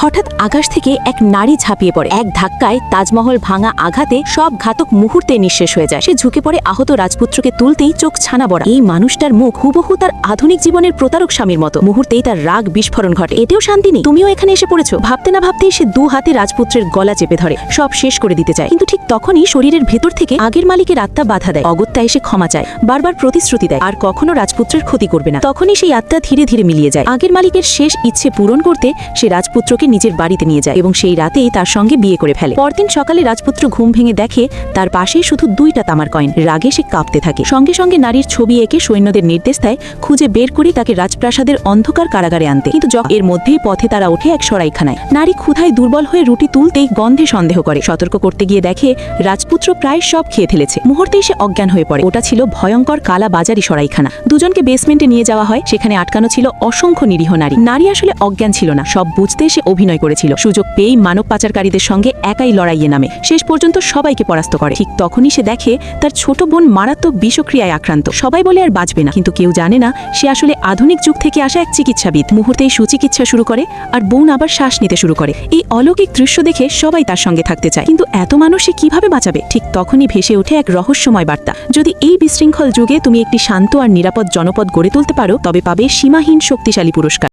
হঠাৎ আকাশ থেকে এক নারী ঝাঁপিয়ে পড়ে। এক ধাক্কায় তাজমহল ভাঙা আঘাতে সব ঘাতক মুহূর্তে নিঃশেষ হয়ে যায়। সে ঝুঁকে পড়ে আহত রাজপুত্রকে তুলতেই চোখ ছানা বড়া। এই মানুষটার মুখ হুবহু তার আধুনিক জীবনের প্রতারক স্বামীর মতো। মুহূর্তেই তার রাগ বিস্ফোরণ ঘটে। এতেও শান্তি নেই, তুমিও এখানে এসে পড়েছো। ভাবতে না ভাবতেই সে দু হাতে রাজপুত্রের গলা চেপে ধরে, সব শেষ করে দিতে চায়। কিন্তু ঠিক তখনই শরীরের ভেতর থেকে আগের মালিকের আত্মা বাধা দেয়। অগত্যা এসে ক্ষমা চায়, বারবার প্রতিশ্রুতি দেয় আর কখনো রাজপুত্রের ক্ষতি করবে না। তখনই সেই আত্মা ধীরে ধীরে মিলিয়ে যায়। আগের মালিকের শেষ ইচ্ছে পূরণ করতে সে রাজপুত্রকে নিজের বাড়িতে নিয়ে যায় এবং সেই রাতেই তার সঙ্গে বিয়ে করে ফেলে। পরদিন সকালে রাজপুত্র ঘুম ভেঙে দেখে তার পাশে শুধু 2টা তামার কয়েন। রাগে সে কাঁপতে থাকে। সঙ্গে সঙ্গে নারীর ছবি এঁকে সৈন্যদের নির্দেশ দেয় খুঁজে বের করে তাকে রাজপ্রাসাদের অন্ধকার কারাগারে আনতে। কিন্তু এর মধ্যেই পথে তারা ওঠে এক সরাইখানায়। নারী ক্ষুধায় দুর্বল হয়ে রুটি তুলতেই গন্ধে সন্দেহ করে। সতর্ক করতে গিয়ে দেখে রাজপুত্র প্রায় সব খেয়ে ফেলেছে। মুহূর্তেই সে অজ্ঞান হয়ে পড়ে। ওটা ছিল ভয়ঙ্কর কালা বাজারি সরাইখানা। দুজনকে বেসমেন্টে নিয়ে যাওয়া হয়। সেখানে আটকানো ছিল অসংখ্য নিরীহ নারী। নারী আসলে অজ্ঞান ছিল না, সব বুঝতে সে অভিনয় করেছিল। সুযোগ পেয়েই মানব পাচারকারীদের সঙ্গে একাই লড়াইয়ে নামে। শেষ পর্যন্ত সবাইকে পরাস্ত করে। ঠিক তখনই সে দেখে তার ছোট বোন মারাত্মক বিষক্রিয়ায় আক্রান্ত। সবাই বলে আর বাঁচবে না, কিন্তু কেউ জানে না সে আসলে আধুনিক যুগ থেকে আসা এক চিকিৎসাবিদ। মুহূর্তেই সুচিকিৎসা শুরু করে আর বোন আবার শ্বাস নিতে শুরু করে। এই অলৌকিক দৃশ্য দেখে সবাই তার সঙ্গে থাকতে চায়, কিন্তু এত মানুষ সে কিভাবে বাঁচাবে? ঠিক তখনই ভেসে ওঠে এক রহস্যময় বার্তা। যদি এই বিশৃঙ্খল যুগে তুমি একটি শান্ত আর নিরাপদ জনপদ গড়ে তুলতে পারো, তবে পাবে সীমাহীন শক্তিশালী পুরস্কার।